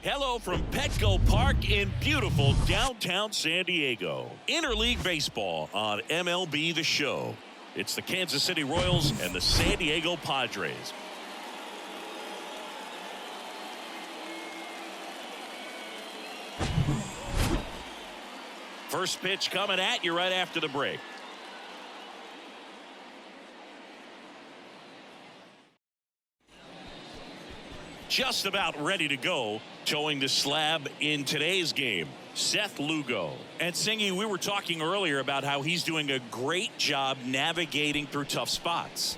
Hello from Petco Park in beautiful downtown San Diego. Interleague baseball on MLB The Show. It's the Kansas City Royals and the San Diego Padres. First pitch coming at you right after the break. Just about ready to go, towing the slab in today's game, Seth Lugo. And Singy, we were talking earlier about how he's doing a great job navigating through tough spots.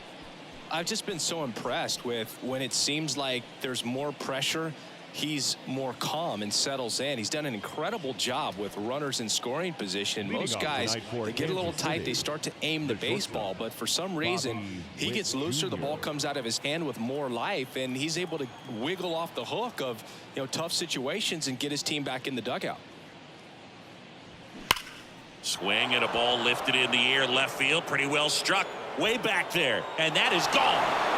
I've just been so impressed with when it seems like there's more pressure, he's more calm and settles in. He's done an incredible job with runners in scoring position. Most guys, they get a little tight, they start to aim the baseball, but for some reason, he gets looser, the ball comes out of his hand with more life, and he's able to wiggle off the hook of, tough situations and get his team back in the dugout. Swing and a ball lifted in the air, left field, pretty well struck, way back there, and that is gone.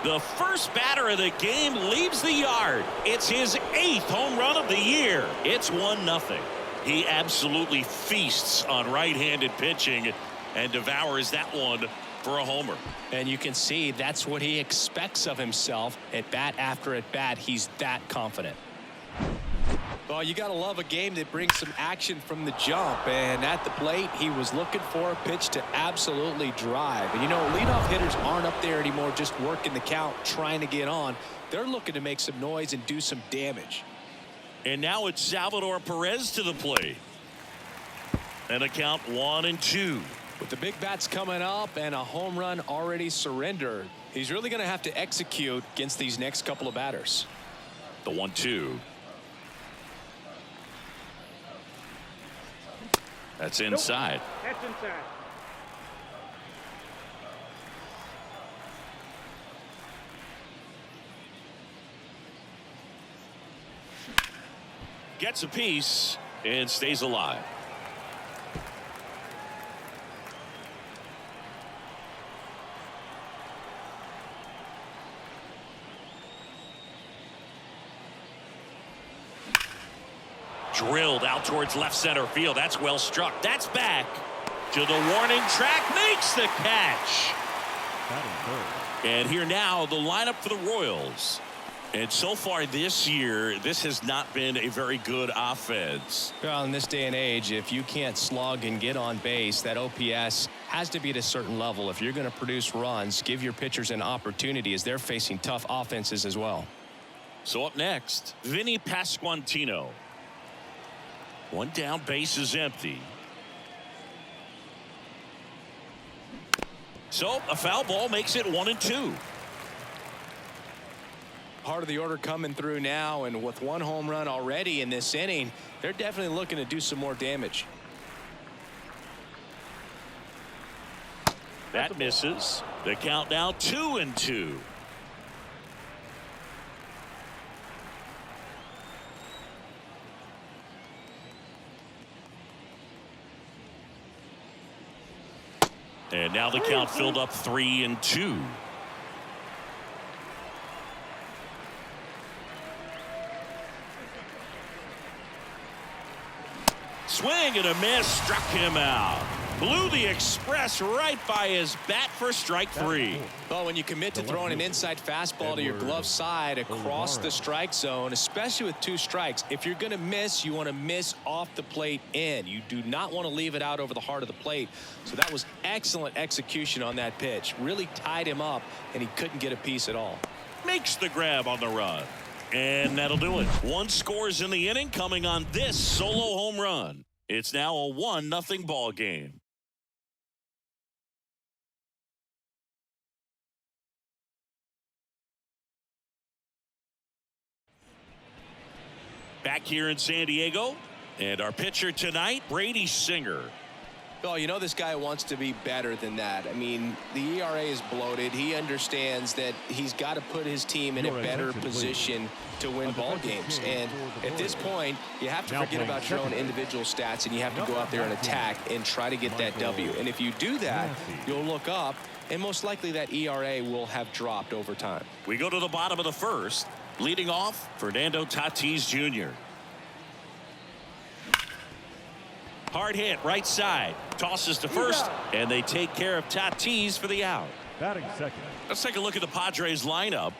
The first batter of the game leaves the yard. It's his 8th home run of the year. It's 1-0. He absolutely feasts on right-handed pitching and devours that one for a homer. And you can see that's what he expects of himself at bat after at bat. He's that confident. Well, you got to love a game that brings some action from the jump, and at the plate he was looking for a pitch to absolutely drive. And leadoff hitters aren't up there anymore just working the count, trying to get on. They're looking to make some noise and do some damage. And now it's Salvador Perez to the plate, and a count 1-2. With the big bats coming up and a home run already surrendered, he's really going to have to execute against these next couple of batters. The 1-2. That's inside. That's inside. Gets a piece and stays alive. Drilled out towards left center field. That's well struck. That's back to the warning track. Makes the catch. And here now the lineup for the Royals. And so far this year, this has not been a very good offense. Well, in this day and age, if you can't slug and get on base, that OPS has to be at a certain level. If you're going to produce runs, give your pitchers an opportunity as they're facing tough offenses as well. So up next, Vinny Pasquantino. One down, base is empty. So a foul ball makes it 1-2. Part of the order coming through now, and with one home run already in this inning, they're definitely looking to do some more damage. That misses. The count now 2-2. And now the count filled up 3-2. Swing and a miss, struck him out. Blew the express right by his bat for strike 3. Well, when you commit to throwing an inside fastball to your glove side across the strike zone, especially with 2 strikes, if you're going to miss, you want to miss off the plate in. You do not want to leave it out over the heart of the plate. So that was excellent execution on that pitch. Really tied him up, and he couldn't get a piece at all. Makes the grab on the run. And that'll do it. 1 scores in the inning coming on this solo home run. It's now a 1-0 ball game. Back here in San Diego, and our pitcher tonight, Brady Singer. Well, this guy wants to be better than that. I mean, the ERA is bloated. He understands that he's got to put his team in a better position to win ball games. And at this point, you have to forget about your own individual stats, and you have to go out there and attack and try to get that W. And if you do that, you'll look up and most likely that ERA will have dropped over time. We go to the bottom of the first. Leading off, Fernando Tatis Jr. Hard hit, right side. Tosses to first, and they take care of Tatis for the out. Batting second. Let's take a look at the Padres lineup.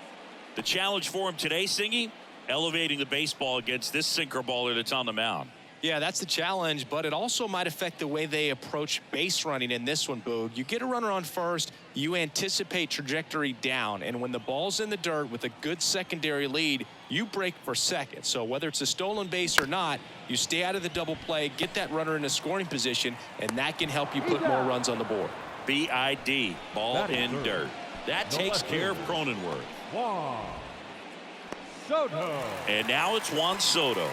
The challenge for him today, Singy, elevating the baseball against this sinker baller that's on the mound. Yeah, that's the challenge, but it also might affect the way they approach base running in this one, Boog. You get a runner on first, you anticipate trajectory down, and when the ball's in the dirt with a good secondary lead, you break for second. So whether it's a stolen base or not, you stay out of the double play, get that runner in a scoring position, and that can help you put more runs on the board. BID, ball in dirt. That takes care of Cronenworth. Juan Soto. And now it's Juan Soto.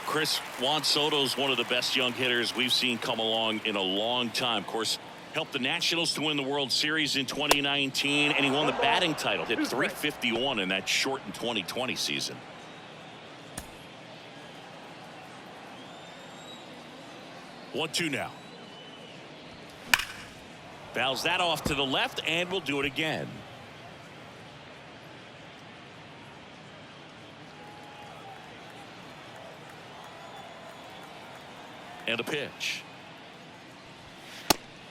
Chris, Juan Soto is one of the best young hitters we've seen come along in a long time. Of course, helped the Nationals to win the World Series in 2019, and he won the batting title. Hit .351 in that shortened 2020 season. One-two now. Fouls that off to the left, and we'll do it again. And a pitch.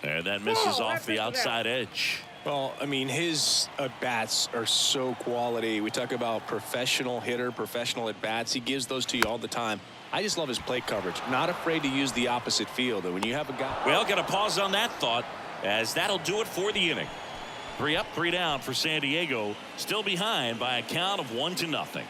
And that misses off the outside edge. Well, I mean, his at-bats are so quality. We talk about professional hitter, professional at-bats. He gives those to you all the time. I just love his plate coverage. Not afraid to use the opposite field. And when you have a guy... Well, got to pause on that thought, as that'll do it for the inning. 3 up, 3 down for San Diego. Still behind by a count of 1-0.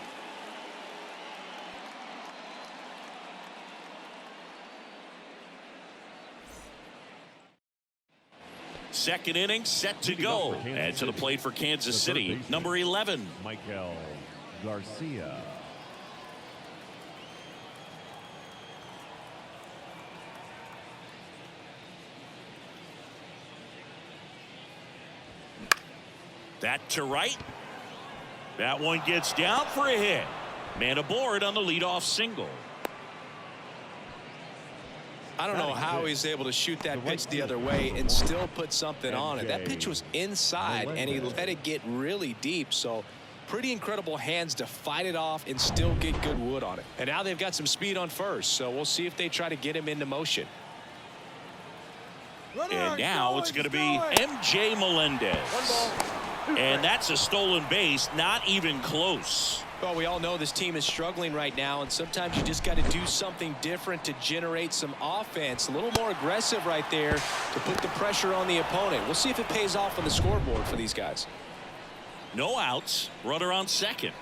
Second inning set to go. And to the plate for Kansas City, number 11. Michael Garcia. That to right. That one gets down for a hit. Man aboard on the leadoff single. I don't know how he's able to shoot that pitch the other way and still put something on it. That pitch was inside, and he let it get really deep. So pretty incredible hands to fight it off and still get good wood on it. And now they've got some speed on first, so we'll see if they try to get him into motion. And now it's going to be MJ Melendez. And that's a stolen base, not even close. Well, we all know this team is struggling right now, and sometimes you just got to do something different to generate some offense. A little more aggressive right there to put the pressure on the opponent. We'll see if it pays off on the scoreboard for these guys. No outs, runner on second.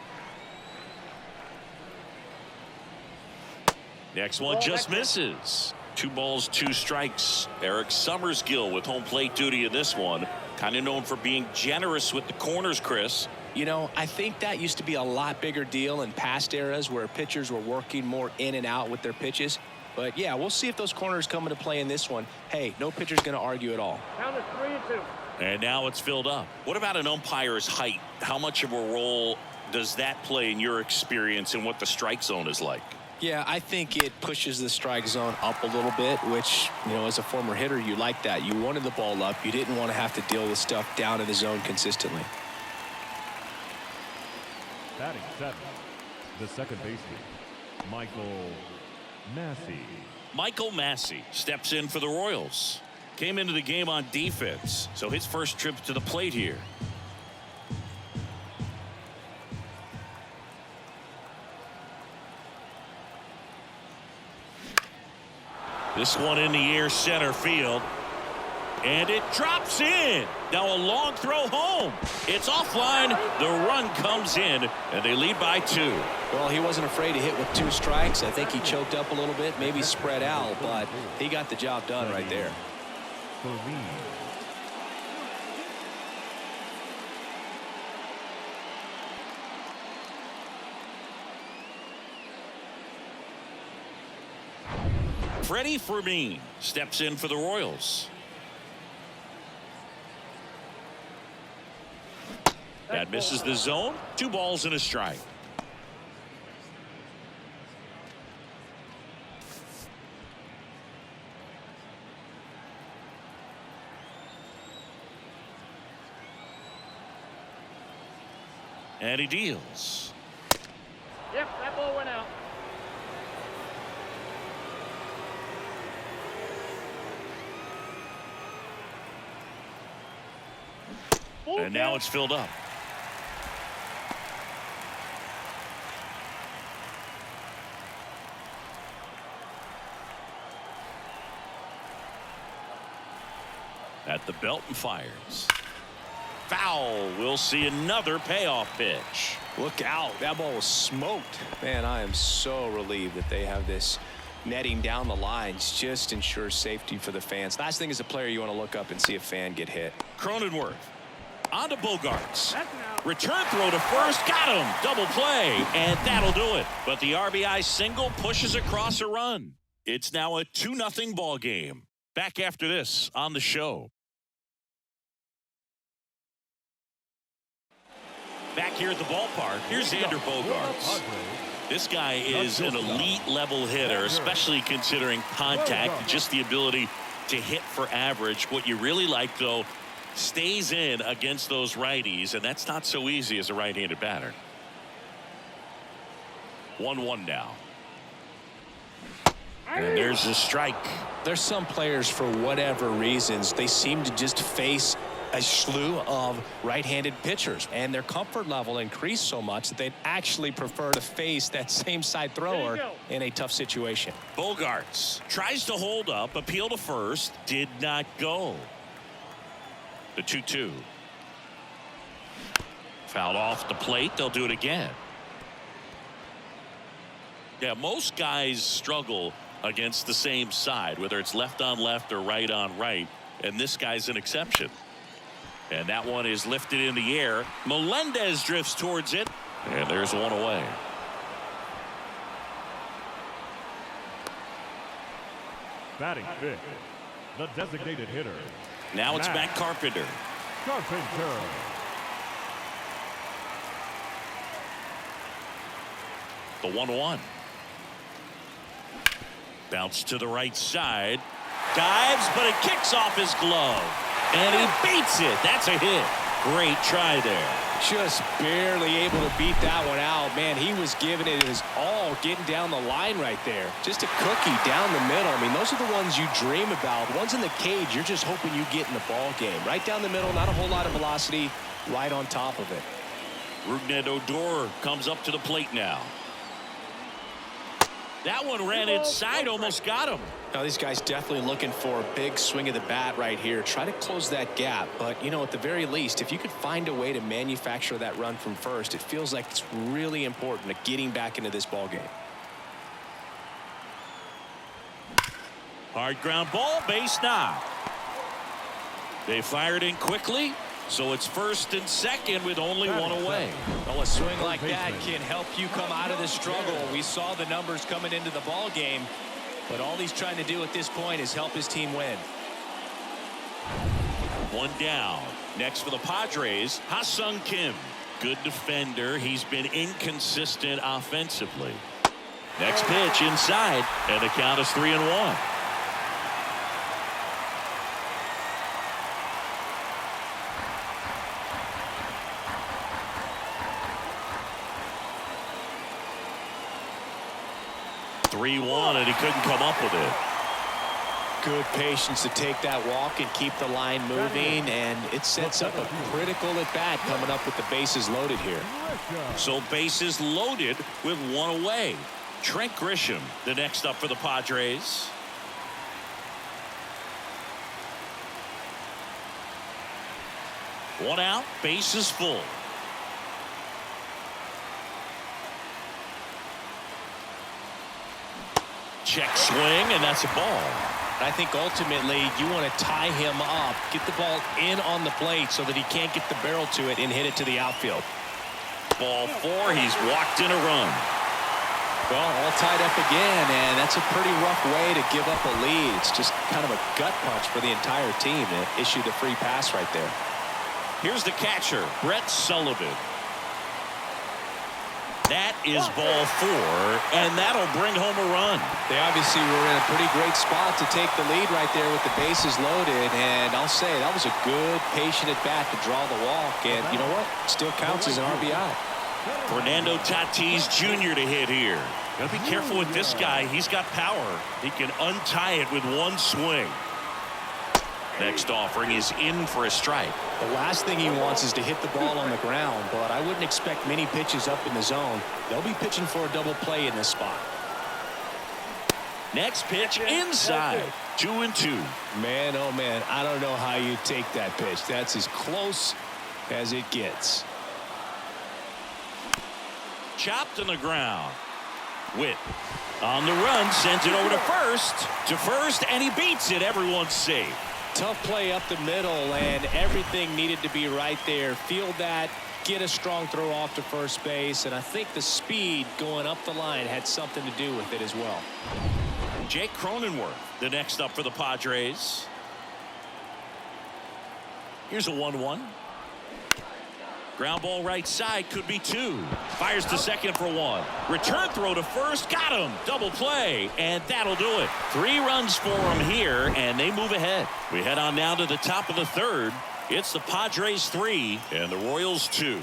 Next one just misses. 2 balls, 2 strikes. Eric Summersgill with home plate duty in this one. Kind of known for being generous with the corners, Chris. You know, I think that used to be a lot bigger deal in past eras where pitchers were working more in and out with their pitches. But yeah, we'll see if those corners come into play in this one. Hey, no pitcher's going to argue at all. Count is 3-2. And now it's filled up. What about an umpire's height? How much of a role does that play in your experience and what the strike zone is like? Yeah, I think it pushes the strike zone up a little bit, which, you know, as a former hitter, you like that. You wanted the ball up. You didn't want to have to deal with stuff down in the zone consistently. Batting 7, the second baseman, Michael Massey. Michael Massey steps in for the Royals. Came into the game on defense, so his first trip to the plate here. This one in the air, center field. And it drops in. Now a long throw home. It's offline. The run comes in, and they lead by 2. Well, he wasn't afraid to hit with 2 strikes. I think he choked up a little bit, maybe spread out, but he got the job done right there. Freddie Fermin steps in for the Royals. That misses the zone. 2 balls and a strike. And he deals. Yep, that ball went out. And now it's filled up. At the belt and fires. Foul. We'll see another payoff pitch. Look out. That ball was smoked. Man, I am so relieved that they have this netting down the lines. Just ensures safety for the fans. Last thing as a player, you want to look up and see a fan get hit. Cronenworth. On to Bogarts. Return throw to first. Got him. Double play. And that'll do it. But the RBI single pushes across a run. It's now a 2-0 ball game. Back after this on the show. Back here at the ballpark, here's Xander Bogarts. This guy is an elite level hitter, especially considering contact and just the ability to hit for average. What you really like, though, stays in against those righties, and that's not so easy as a right-handed batter. 1-1 now. And there's the strike. There's some players, for whatever reasons, they seem to just face a slew of right-handed pitchers, and their comfort level increased so much that they'd actually prefer to face that same side thrower in a tough situation. Bogarts tries to hold up, appeal to first, did not go. The 2-2. Fouled off the plate. They'll do it again. Yeah, most guys struggle against the same side, whether it's left on left or right on right, and this guy's an exception. And that one is lifted in the air. Melendez drifts towards it, and there's one away. Batting fifth, the designated hitter. Now it's Matt Carpenter. Carpenter. The 1-1. Bounce to the right side. Dives, but it kicks off his glove. And he beats it. That's a hit. Great try there. Just barely able to beat that one out. Man, he was giving it his all, getting down the line right there. Just a cookie down the middle. I mean, those are the ones you dream about. The ones in the cage, you're just hoping you get in the ball game. Right down the middle, not a whole lot of velocity, right on top of it. Rougned Odor comes up to the plate now. That one ran inside, almost got him. Now, these guys definitely looking for a big swing of the bat right here. Try to close that gap. But, you know, at the very least, if you could find a way to manufacture that run from first, it feels like it's really important to getting back into this ball game. Hard ground ball, base knock. They fired in quickly, so it's first and second with only one away. Well, a swing like that can help you come out of the struggle. We saw the numbers coming into the ball game, but all he's trying to do at this point is help his team win. One down. Next for the Padres, Ha-Sung Kim. Good defender. He's been inconsistent offensively. Next pitch inside, and the count is 3-1. And he couldn't come up with it. Good patience to take that walk and keep the line moving, and it sets up a critical at bat coming up with the bases loaded here. So bases loaded with one away. Trent Grisham, the next up for the Padres. One out, bases full. Check swing, and that's a ball. I think ultimately you want to tie him up, get the ball in on the plate so that he can't get the barrel to it and hit it to the outfield. Ball four, he's walked in a run. Well, all tied up again, and that's a pretty rough way to give up a lead. It's just kind of a gut punch for the entire team to issue the free pass right there. Here's the catcher, Brett Sullivan. That is ball 4, and that'll bring home a run. They obviously were in a pretty great spot to take the lead right there with the bases loaded, and I'll say that was a good, patient at bat to draw the walk, and you know what? Still counts as an RBI. Fernando Tatis Jr. to hit here. Gotta be careful with this guy. He's got power. He can untie it with one swing. Next offering is in for a strike. The last thing he wants is to hit the ball on the ground, but I wouldn't expect many pitches up in the zone. They'll be pitching for a double play in this spot. Next pitch inside. 2-2. Man, oh man, I don't know how you take that pitch. That's as close as it gets. Chopped on the ground. Witt on the run, sends it over to first, and he beats it. Everyone's safe. Tough play up the middle, and everything needed to be right there. Field that, get a strong throw off to first base, and I think the speed going up the line had something to do with it as well. Jake Cronenworth, the next up for the Padres. Here's a 1-1. Ground ball right side, could be 2. Fires to second for 1. Return throw to first, got him. Double play, and that'll do it. 3 runs for him here, and they move ahead. We head on now to the top of the 3rd. It's the Padres 3 and the Royals 2.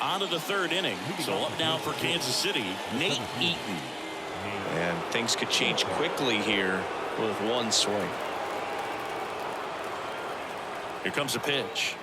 On to the 3rd inning. So up now for Kansas City, Nate Eaton. And things could change quickly here with one swing. Here comes a pitch.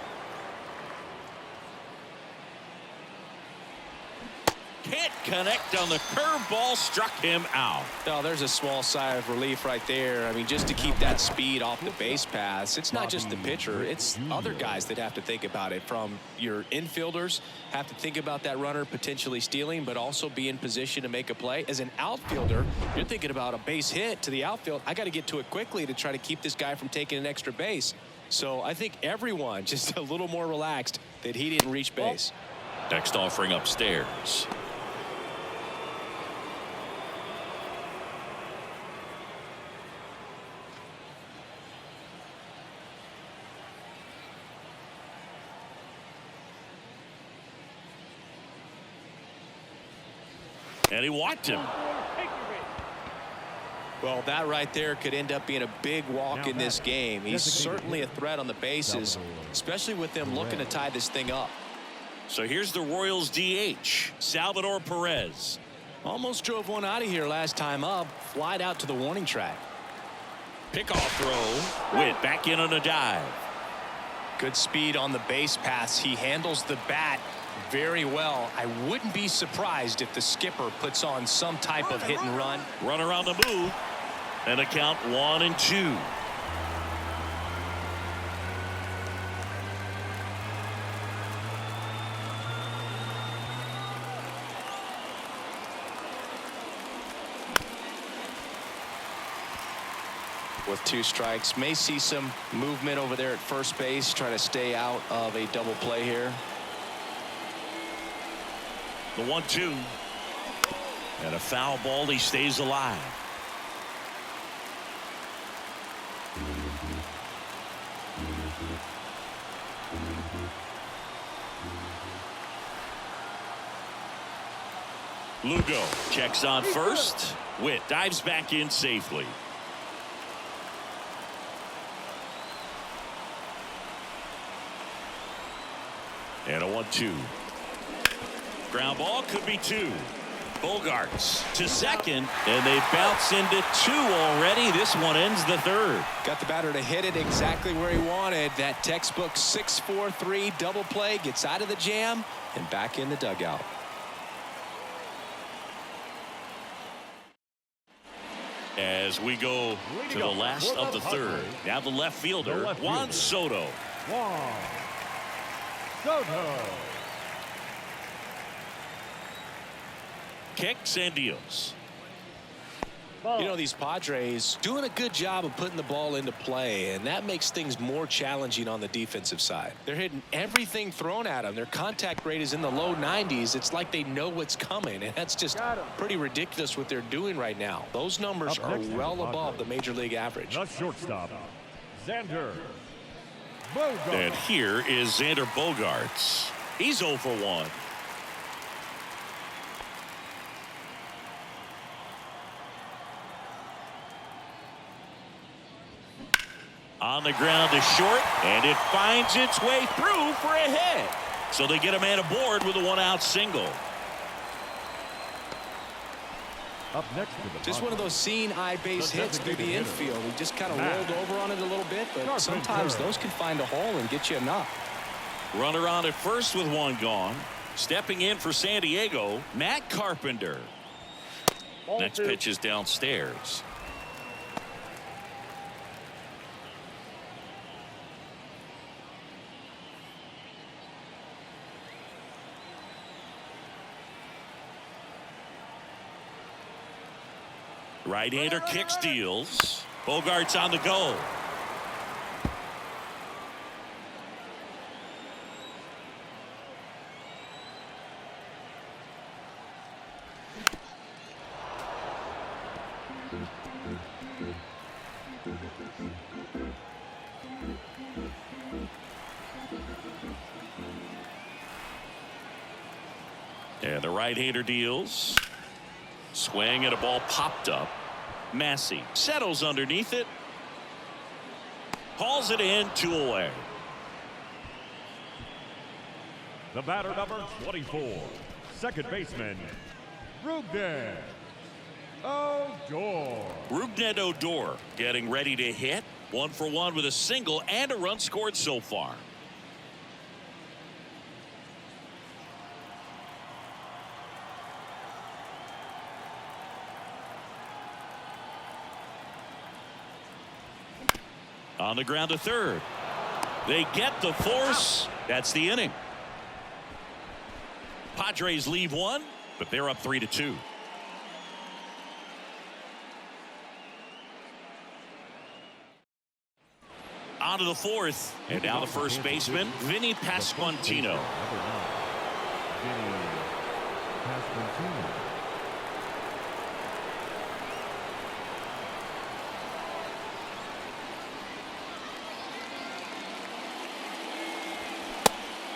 Can't connect on the curveball, struck him out. Oh, there's a small sigh of relief right there. I mean, just to keep that speed off the base paths. It's not just the pitcher, it's other guys that have to think about it. From your infielders have to think about that runner potentially stealing, but also be in position to make a play. As an outfielder, you're thinking about a base hit to the outfield. I got to get to it quickly to try to keep this guy from taking an extra base. So I think everyone just a little more relaxed that he didn't reach base. Next offering upstairs. And he walked him. Well, that right there could end up being a big walk in this game. He's certainly a threat on the bases, especially with them looking to tie this thing up. So here's the Royals DH, Salvador Perez. Almost drove one out of here last time up, flied out to the warning track. Pickoff throw. Witt back in on a dive. Good speed on the base paths. He handles the bat very well. I wouldn't be surprised if the skipper puts on some type of hit and run. Runner on the move. And a count 1-2. With 2 strikes, may see some movement over there at first base, trying to stay out of a double play here. The 1-2. And a foul ball. He stays alive. Lugo checks on first. Witt dives back in safely. And a 1-2. Ground ball, could be 2. Bogarts to second, and they bounce into 2 already. This one ends the 3rd. Got the batter to hit it exactly where he wanted. That textbook 6-4-3 double play, gets out of the jam and back in the dugout. As we go to the last of the 3rd. Now the left fielder, Juan Soto. Juan Soto. Kicks and deals. You know, these Padres doing a good job of putting the ball into play, and that makes things more challenging on the defensive side. They're hitting everything thrown at them. Their contact rate is in the low 90s. It's like they know what's coming, and that's just pretty ridiculous what they're doing right now. Those numbers are well above the major league average. The shortstop, Xander Bogaerts. And here is Xander Bogaerts. He's 0 for 1. On the ground is short, and it finds its way through for a hit. So they get a man aboard with a 1-out single. Up next to the Just one of those seeing eye base hits through the infield. He just kind of rolled over on it a little bit, but sometimes those can find a hole and get you a knock. Runner on at first with 1 gone. Stepping in for San Diego, Matt Carpenter. Next pitch is downstairs. Right-hander kicks, deals. Bogaerts on the go. And the right-hander deals. Swing and a ball popped up. Massey settles underneath it. Hauls it in, 2 away. The batter number 24, second baseman, Rougned Odor. Rougned Odor getting ready to hit. 1 for 1 with a single and a run scored so far. On the ground to third. They get the force. That's the inning. Padres leave 1, but they're up 3-2. On to the 4th, and now the first baseman, Vinny Pasquantino. Vinny Pasquantino.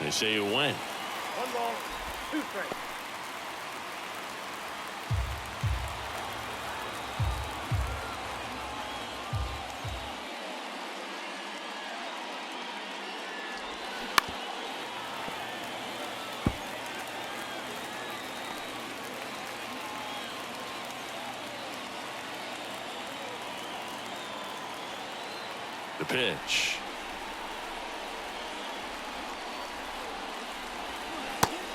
They say you win. 1 ball, 2 strikes. The pitch.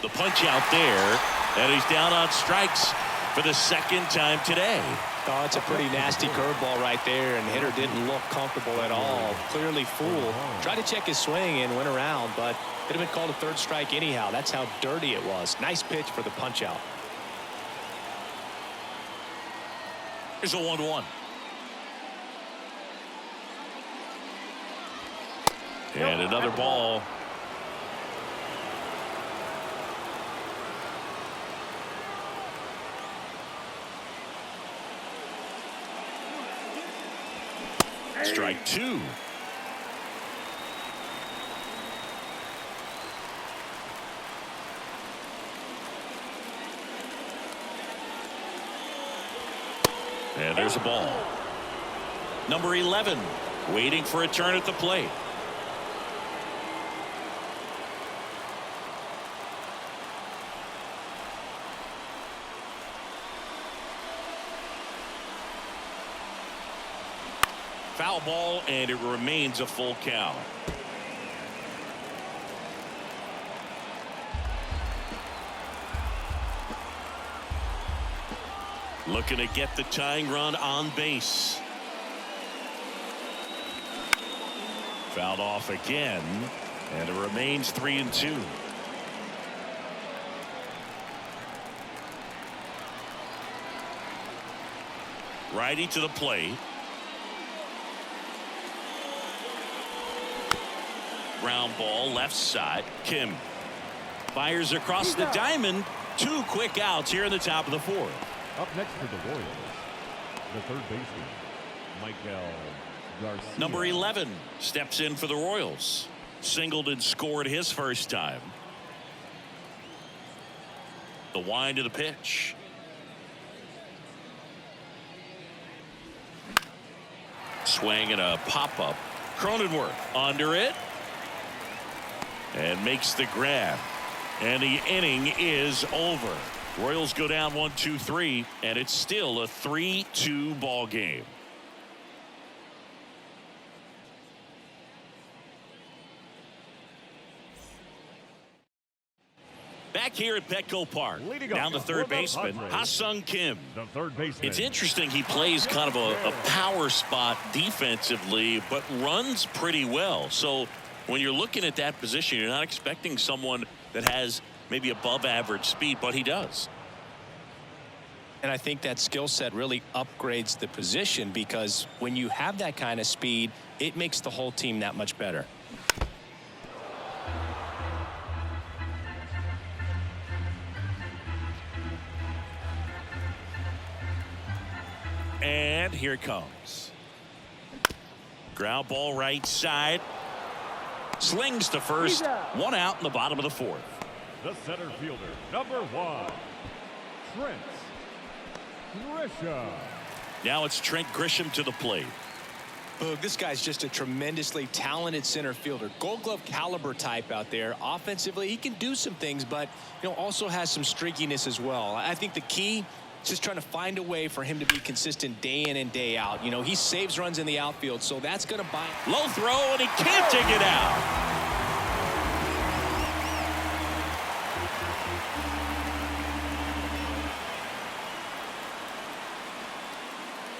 The punch out there, and he's down on strikes for the 2nd time today. Oh, it's a pretty nasty curveball right there, and the hitter didn't look comfortable at all. Clearly fooled. Tried to check his swing and went around, but could have been called a 3rd strike anyhow. That's how dirty it was. Nice pitch for the punch out. Here's a 1-1. And another ball. Strike 2. And there's a ball. Number 11 waiting for a turn at the plate. Foul ball, and it remains a full count. Looking to get the tying run on base. Fouled off again, and it remains 3-2. Righty to the plate. Ground ball left side. Kim fires across the diamond. 2 quick outs here in the top of the 4th. Up next for the Royals, the third baseman, Michael Garcia. Number 11 steps in for the Royals. Singled and scored his first time. The wind of the pitch. Swing and a pop-up. Cronenworth under it. And makes the grab. And the inning is over. Royals go down 1-2-3, and it's still a 3-2 ball game. Back here at Petco Park, down the third baseman, Ha-Sung Kim. The third baseman. It's interesting, he plays kind of a power spot defensively, but runs pretty well. So when you're looking at that position, you're not expecting someone that has maybe above average speed, but he does. And I think that skill set really upgrades the position, because when you have that kind of speed, it makes the whole team that much better. And here it comes. Ground ball right side. Slings to first. One out in the bottom of the fourth. The center fielder, number 1, Trent Grisham. Now it's Trent Grisham to the plate. Boog, this guy's just a tremendously talented center fielder. Gold Glove caliber type out there. Offensively, he can do some things, but also has some streakiness as well. I think the key is just trying to find a way for him to be consistent day in and day out. He saves runs in the outfield, so that's going to buy. Low throw, and he can't take it out.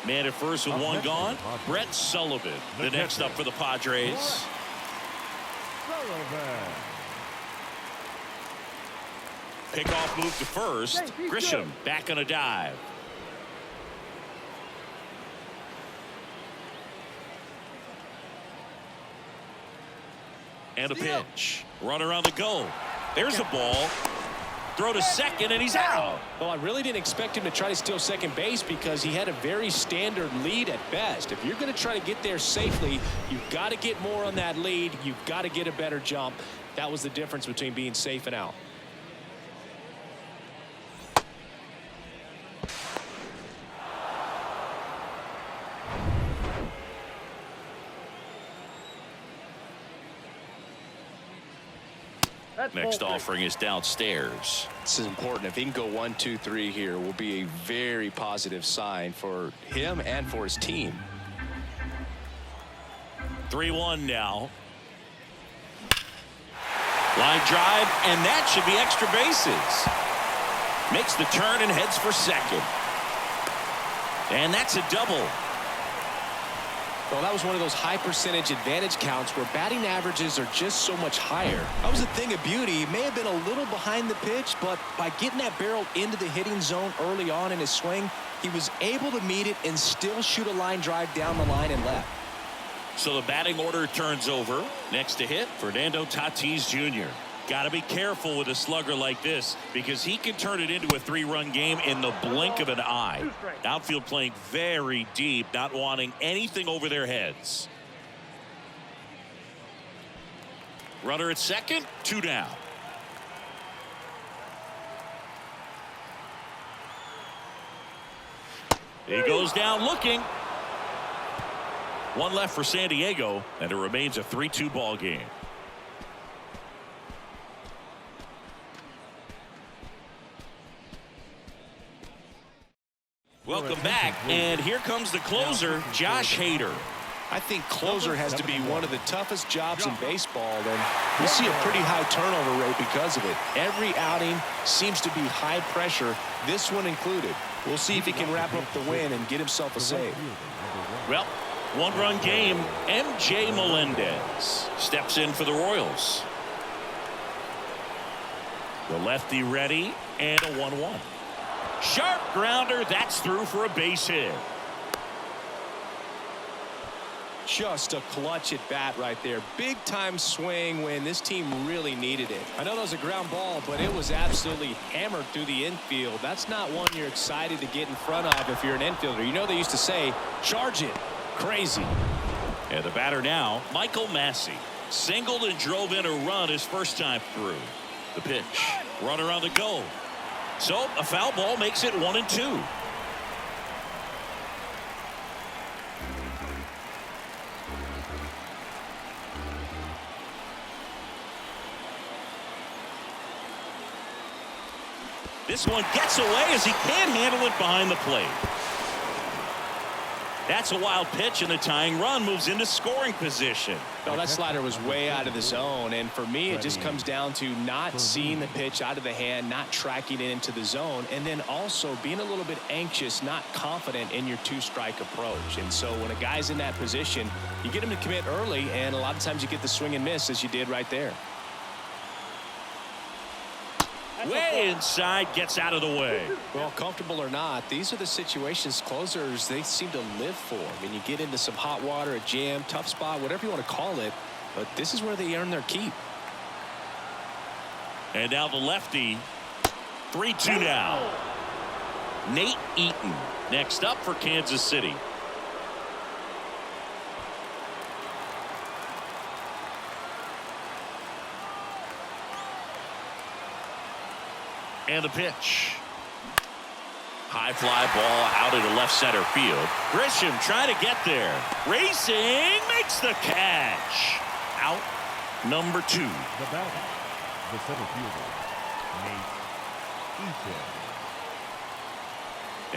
Man at first with one gone. Brett Sullivan, the next up for the Padres. Sullivan. Pickoff move to first. Grisham back on a dive. And a pitch. Runner on the go. There's a ball. Throw to second, and he's out. Well, I really didn't expect him to try to steal second base, because he had a very standard lead at best. If you're going to try to get there safely, you've got to get more on that lead. You've got to get a better jump. That was the difference between being safe and out. Next offering is downstairs. This is important. If he can go 1, 2, 3 here, will be a very positive sign for him and for his team. 3-1 now. Line drive, and that should be extra bases. Makes the turn and heads for second. And that's a double. Well, that was one of those high percentage advantage counts where batting averages are just so much higher. That was a thing of beauty. He may have been a little behind the pitch, but by getting that barrel into the hitting zone early on in his swing, he was able to meet it and still shoot a line drive down the line and left. So the batting order turns over. Next to hit, Fernando Tatis Jr. Got to be careful with a slugger like this, because he can turn it into a 3-run game in the blink of an eye. Outfield playing very deep, not wanting anything over their heads. Runner at second, 2 down. He goes down looking. 1 left for San Diego, and it remains a 3-2 ball game. Welcome back, and here comes the closer, Josh Hader. I think closer has to be one of the toughest jobs in baseball, and we see a pretty high turnover rate because of it. Every outing seems to be high pressure, this one included. We'll see if he can wrap up the win and get himself a save. Well, 1-run game. MJ Melendez steps in for the Royals. The lefty ready, and a 1-1. Sharp grounder, that's through for a base hit. Just a clutch at bat right there. Big time swing when this team really needed it. I know that was a ground ball, but it was absolutely hammered through the infield. That's not one you're excited to get in front of if you're an infielder. They used to say, charge it. Crazy. And the batter now, Michael Massey. Singled and drove in a run his first time through. The pitch. Runner on the go. So a foul ball makes it 1-2. This one gets away as he can't handle it behind the plate. That's a wild pitch, and the tying run moves into scoring position. Well, that slider was way out of the zone, and for me, it just comes down to not seeing the pitch out of the hand, not tracking it into the zone, and then also being a little bit anxious, not confident in your two-strike approach. And so when a guy's in that position, you get him to commit early, and a lot of times you get the swing and miss, as you did right there. Way inside, gets out of the way. Well, comfortable or not, these are the situations closers they seem to live for. I mean, you get into some hot water, a jam, tough spot, whatever you want to call it, but this is where they earn their keep. And now the lefty. 3-2 now. Nate Eaton next up for Kansas City. And the pitch. High fly ball out into left center field. Grisham trying to get there. Racing, makes the catch. Out number 2. The batter, the center fielder, Nate Eaton.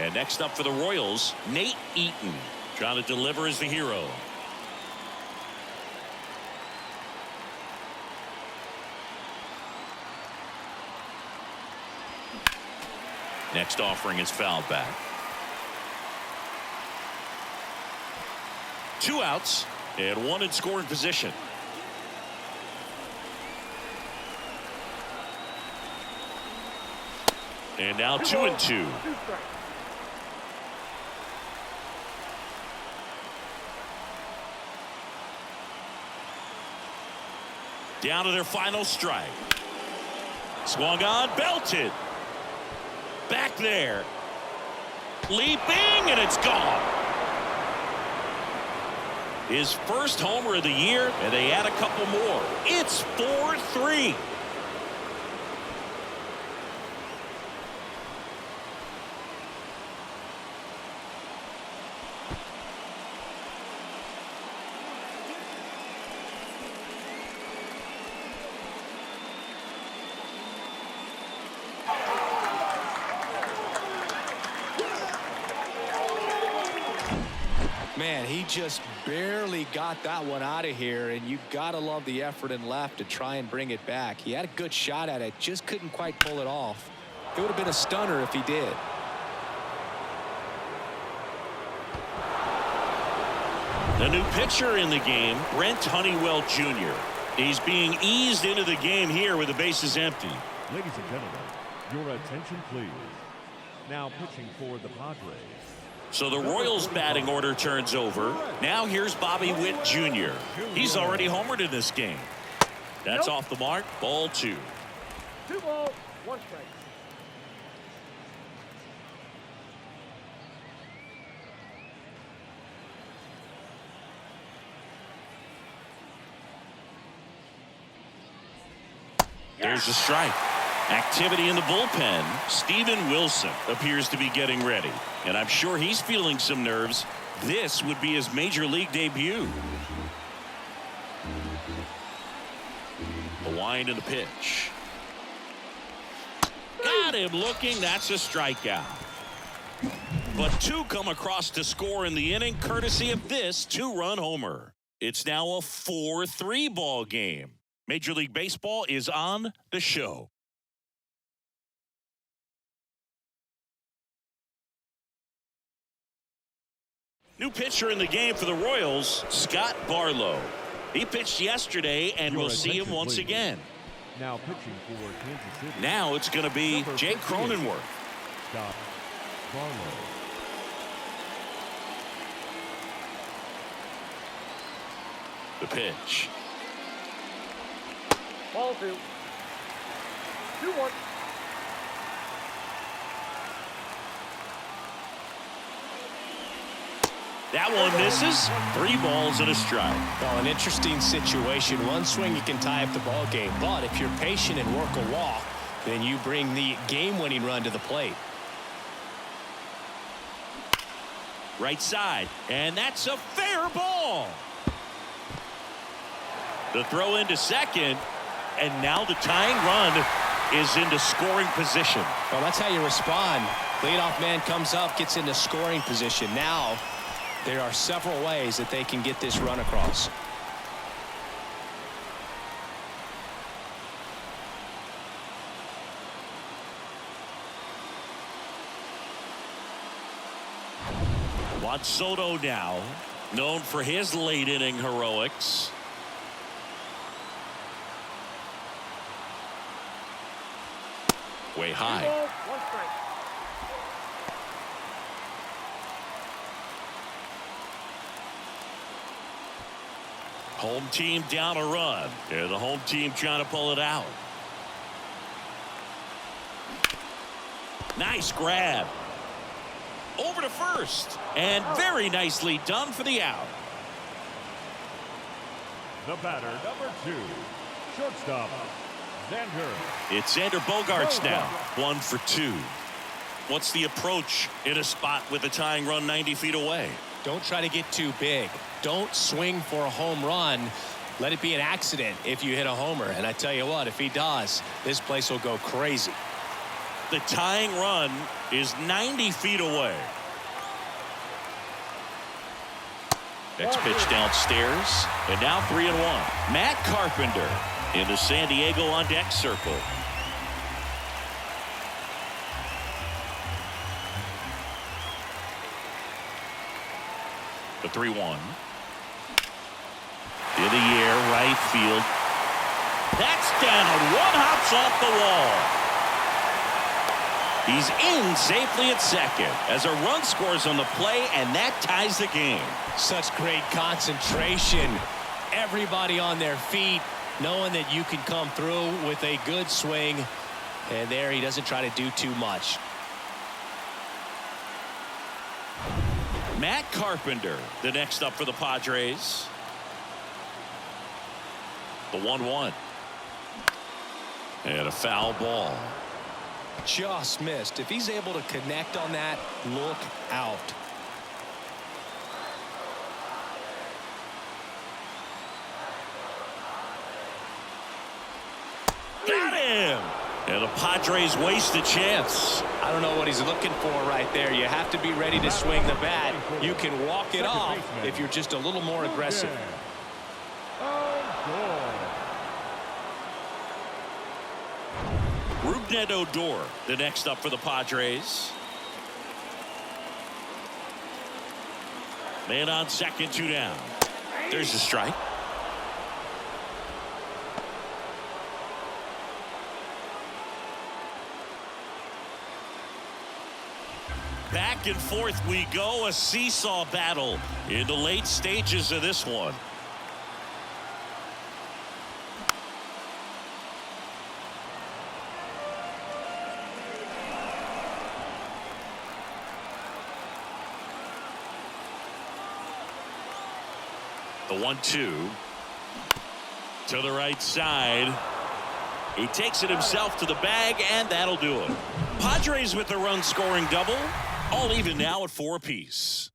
And next up for the Royals, Nate Eaton. Trying to deliver as the hero. Next offering is fouled back. 2 outs and 1 in scoring position. And now 2-2. Down to their final strike. Swung on, belted. Back there. Leaping, and it's gone. His first homer of the year, and they add a couple more. It's 4-3. Man, he just barely got that one out of here, and you gotta love the effort in left to try and bring it back. He had a good shot at it, just couldn't quite pull it off. It would have been a stunner if he did. The new pitcher in the game, Brent Honeywell Jr. He's being eased into the game here with the bases empty. Ladies and gentlemen, your attention please. Now pitching for the Padres. So the Royals batting order turns over. Now here's Bobby Witt Jr. He's already homered in this game. That's off the mark. Ball 2. 2 balls, 1 strike. There's a strike. Activity in the bullpen. Steven Wilson appears to be getting ready. And I'm sure he's feeling some nerves. This would be his major league debut. The wind and the pitch. Got him looking. That's a strikeout. But 2 come across to score in the inning, courtesy of this 2-run homer. It's now a 4-3 ball game. Major League Baseball is on the show. New pitcher in the game for the Royals, Scott Barlow. He pitched yesterday, and we'll see him once again. Now pitching for Kansas City. Now it's going to be Jake Cronenworth. Scott Barlow. The pitch. Ball 2. 2-1. That one misses. 3 balls and a strike. Well, an interesting situation. One swing you can tie up the ball game, but if you're patient and work a walk, then you bring the game-winning run to the plate. Right side, and that's a fair ball. The throw into second, and now the tying run is into scoring position. Well, that's how you respond. Leadoff man comes up, gets into scoring position. Now there are several ways that they can get this run across. Juan Soto now, known for his late inning heroics. Way high. 2 balls, 1 strike. Home team down a run. Yeah, the home team trying to pull it out. Nice grab. Over to first. And very nicely done for the out. The batter, number 2, shortstop, Xander. It's Xander Bogaerts now. 1 for 2. What's the approach in a spot with a tying run 90 feet away? Don't try to get too big. Don't swing for a home run. Let it be an accident if you hit a homer. And I tell you what, if he does, this place will go crazy. The tying run is 90 feet away. Next pitch downstairs, and now 3-1. Matt Carpenter in the San Diego on deck circle. The 3-1. In the air, right field. That's down. 1 hops off the wall. He's in safely at second as a run scores on the play, and that ties the game. Such great concentration. Everybody on their feet, knowing that you can come through with a good swing. And there he doesn't try to do too much. Matt Carpenter, the next up for the Padres. The 1-1. And a foul ball. Just missed. If he's able to connect on that, look out. Got him! And the Padres waste a chance. I don't know what he's looking for right there. You have to be ready to swing the bat. You can walk it off if you're just a little more aggressive. Rougned Odor, the next up for the Padres. Man on second, 2 down. There's a strike. Back and forth we go, a seesaw battle in the late stages of this one. The 1-2 to the right side. He takes it himself to the bag, and that'll do it. Padres with the run scoring double. All even now at 4 apiece.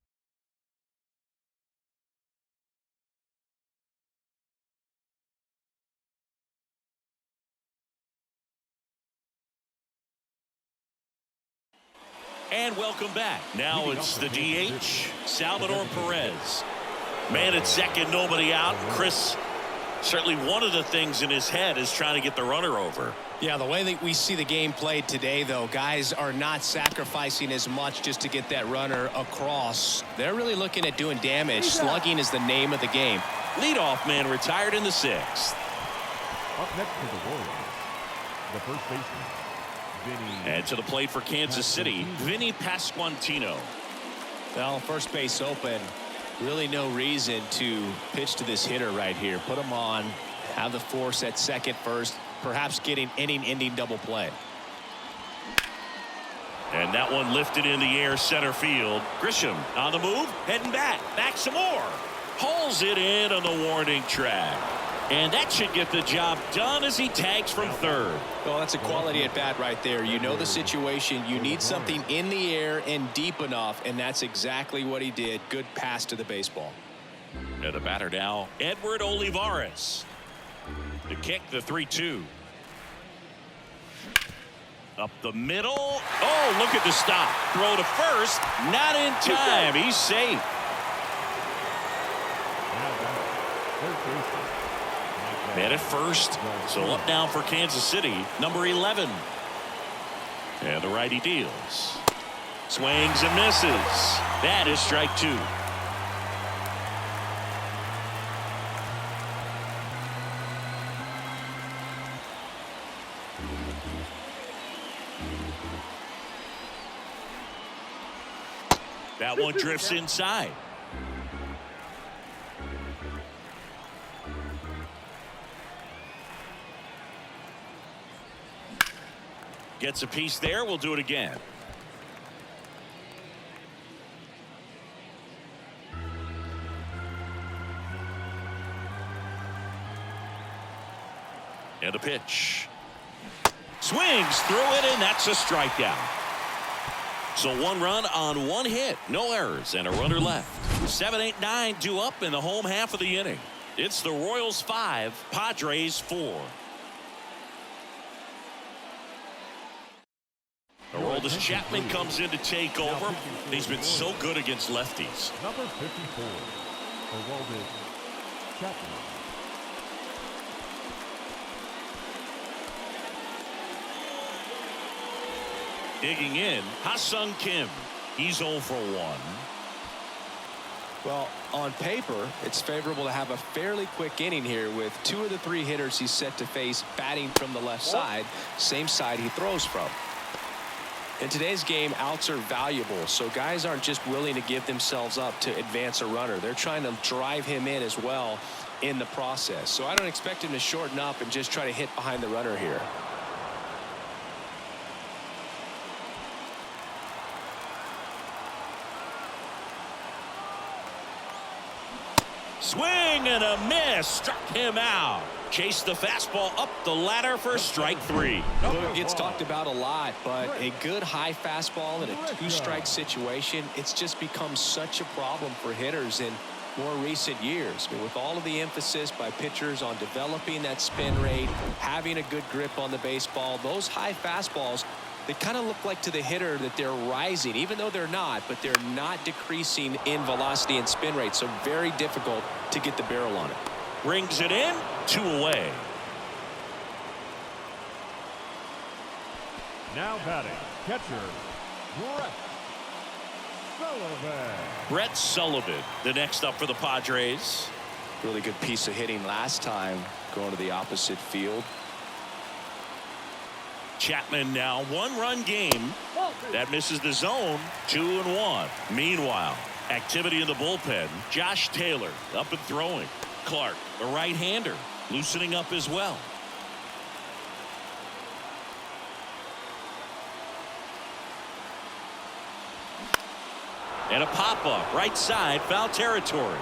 And welcome back. Now it's the DH, Salvador Perez. Man at second, nobody out. Chris, certainly one of the things in his head is trying to get the runner over. Yeah, the way that we see the game played today, though, guys are not sacrificing as much just to get that runner across. They're really looking at doing damage. Slugging is the name of the game. Leadoff man retired in the 6th. Up next to the Warriors, the first baseman, Vinny. And to the plate for Kansas City, Vinny Pasquantino. Well, first base open. Really no reason to pitch to this hitter right here. Put him on, have the force at second first, perhaps getting inning-ending double play. And that one lifted in the air center field. Grisham on the move, heading back some more. Hauls it in on the warning track. And that should get the job done as he tags from third. Well, that's a quality at bat right there. You know the situation. You need something in the air and deep enough, and that's exactly what he did. Good pass to the baseball. And the batter now, Edward Olivares. The kick, the 3-2. Up the middle. Oh, look at the stop. Throw to first. Not in time. He's safe. Man at first. So up now for Kansas City, number 11. And the righty deals. Swings and misses. That is strike 2. That one drifts inside. Gets a piece there. We'll do it again. And a pitch. Swings through it, and that's a strikeout. So 1 run on 1 hit. No errors and a runner left. 7, 8, 9 due up in the home half of the inning. It's the Royals 5, Padres 4. Aroldis Chapman comes in to take over. He's been so good against lefties. Number 54, Aroldis Chapman. Digging in, Ha-Sung Kim. He's 0 for 1. Well, on paper, it's favorable to have a fairly quick inning here with 2 of the 3 hitters he's set to face batting from the left side, same side he throws from. In today's game, outs are valuable, so guys aren't just willing to give themselves up to advance a runner. They're trying to drive him in as well in the process. So I don't expect him to shorten up and just try to hit behind the runner here. Swing and a miss. Struck him out. Chased the fastball up the ladder for strike 3. It gets talked about a lot, but a good high fastball in a 2-strike situation, it's just become such a problem for hitters in more recent years. I mean, with all of the emphasis by pitchers on developing that spin rate, having a good grip on the baseball, those high fastballs, they kind of look like to the hitter that they're rising, even though they're not, but they're not decreasing in velocity and spin rate, so very difficult to get the barrel on it. Rings it in, 2 away. Now batting, catcher, Brett Sullivan, the next up for the Padres. Really good piece of hitting last time, going to the opposite field. Chapman now 1-run game. That misses the zone. 2-1. Meanwhile, activity in the bullpen. Josh Taylor up and throwing. Clark, the right-hander, loosening up as well. And a pop-up right side, foul territory.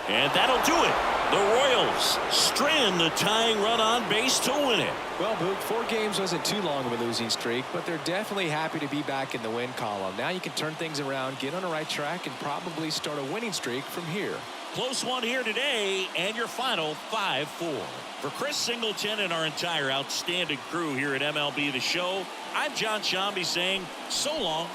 And that'll do it. The Royals strand the tying run on base to win it. Well, Boog, 4 games wasn't too long of a losing streak, but they're definitely happy to be back in the win column. Now you can turn things around, get on the right track, and probably start a winning streak from here. Close one here today, and your final 5-4. For Chris Singleton and our entire outstanding crew here at MLB The Show, I'm John Shambi saying so long